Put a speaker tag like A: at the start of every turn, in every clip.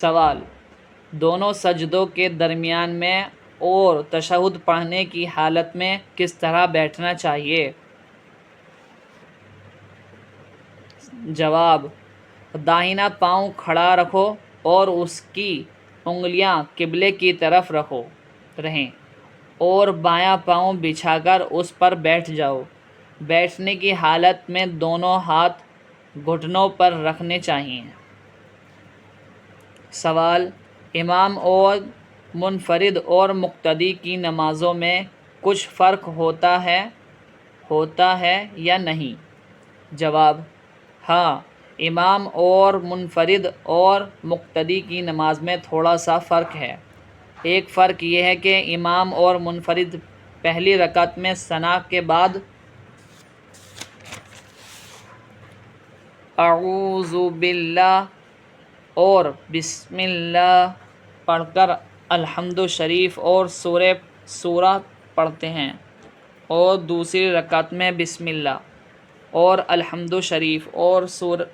A: سوال: دونوں سجدوں کے درمیان میں اور تشہد پڑھنے کی حالت میں کس طرح بیٹھنا چاہیے؟ جواب: داہنا پاؤں کھڑا رکھو اور اس کی انگلیاں قبلے کی طرف رہیں اور بایاں پاؤں بچھا کر اس پر بیٹھ جاؤ۔ بیٹھنے کی حالت میں دونوں ہاتھ گھٹنوں پر رکھنے چاہئیں۔ سوال: امام اور منفرد اور مقتدی کی نمازوں میں کچھ فرق ہوتا ہے یا نہیں؟ جواب: ہاں، امام اور منفرد اور مقتدی کی نماز میں تھوڑا سا فرق ہے۔ ایک فرق یہ ہے کہ امام اور منفرد پہلی رکعت میں ثنا کے بعد اعوذ باللہ اور بسم اللہ پڑھ کر الحمد شریف اور سورہ پڑھتے ہیں، اور دوسری رکعت میں بسم اللہ اور الحمد شریف اور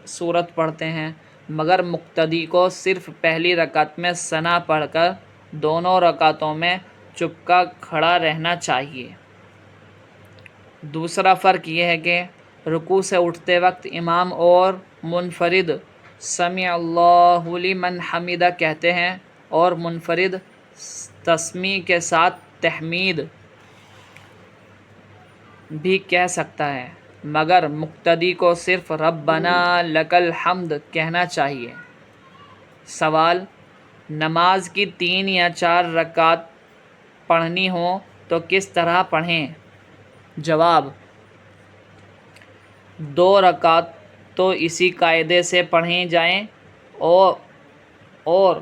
A: سورت پڑھتے ہیں، مگر مقتدی کو صرف پہلی رکعت میں ثنا پڑھ کر دونوں رکعتوں میں چپکا کھڑا رہنا چاہیے۔ دوسرا فرق یہ ہے کہ رکوع سے اٹھتے وقت امام اور منفرد سمیع اللہ لمن حمدہ کہتے ہیں اور منفرد تسمیع کے ساتھ تحمید بھی کہہ سکتا ہے، مگر مقتدی کو صرف ربنا لک الحمد کہنا چاہیے۔ سوال: نماز کی 3 یا 4 رکعت پڑھنی ہوں تو کس طرح پڑھیں؟ جواب: 2 رکعت تو اسی قاعدے سے پڑھی جائیں اور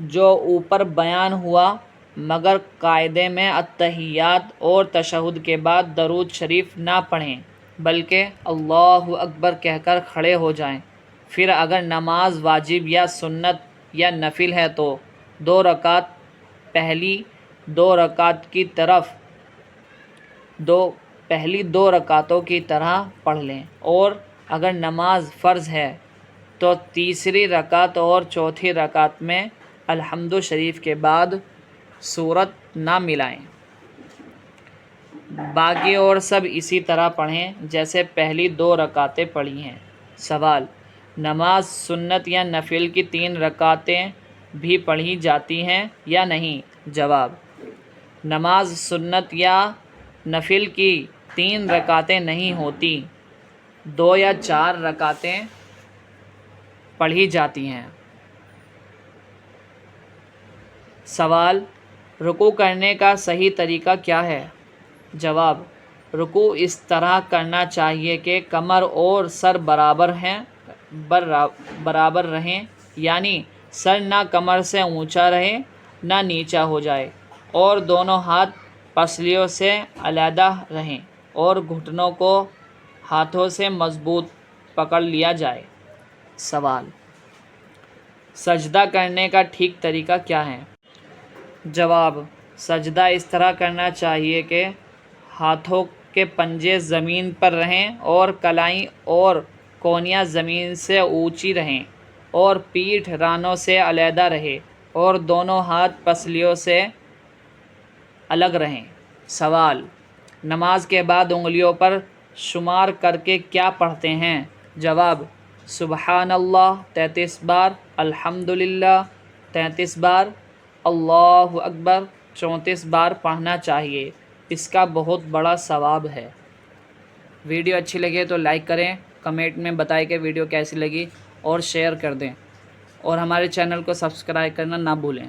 A: جو اوپر بیان ہوا، مگر قاعدے میں اتحیات اور تشہد کے بعد درود شریف نہ پڑھیں بلکہ اللہ اکبر کہہ کر کھڑے ہو جائیں۔ پھر اگر نماز واجب یا سنت یا نفل ہے تو 2 رکعت پہلی 2 رکعتوں کی طرح پڑھ لیں، اور اگر نماز فرض ہے تو تیسری رکعت اور چوتھی رکعت میں الحمد شریف کے بعد سورت نہ ملائیں۔ باقی اور سب اسی طرح پڑھیں جیسے پہلی 2 رکعتیں پڑھی ہیں۔ سوال: نماز سنت یا نفل کی 3 رکعتیں بھی پڑھی جاتی ہیں یا نہیں؟ جواب: نماز سنت یا نفل کی 3 رکعتیں نہیں ہوتی، 2 یا 4 رکعتیں پڑھی جاتی ہیں۔ سوال: رکوع کرنے کا صحیح طریقہ کیا ہے؟ جواب: رکوع اس طرح کرنا چاہیے کہ کمر اور سر برابر رہیں، یعنی سر نہ کمر سے اونچا رہے نہ نیچا ہو جائے، اور دونوں ہاتھ پسلیوں سے علیحدہ رہیں اور گھٹنوں کو ہاتھوں سے مضبوط پکڑ لیا جائے۔ سوال: سجدہ کرنے کا ٹھیک طریقہ کیا ہے؟ جواب: سجدہ اس طرح کرنا چاہیے کہ ہاتھوں کے پنجے زمین پر رہیں اور کلائی اور کونیاں زمین سے اونچی رہیں اور پیٹھ رانوں سے علیحدہ رہے اور دونوں ہاتھ پسلیوں سے الگ رہیں۔ سوال: نماز کے بعد انگلیوں پر شمار کر کے کیا پڑھتے ہیں؟ جواب: سبحان اللہ 33 بار، الحمدللہ 33 بار، اللہ اکبر 34 بار پڑھنا چاہیے۔ اس کا بہت بڑا ثواب ہے۔ ویڈیو اچھی لگے تو لائک کریں، کمنٹ میں بتائیں کہ ویڈیو کیسی لگی، اور شیئر کر دیں، اور ہمارے چینل کو سبسکرائب کرنا نہ بھولیں۔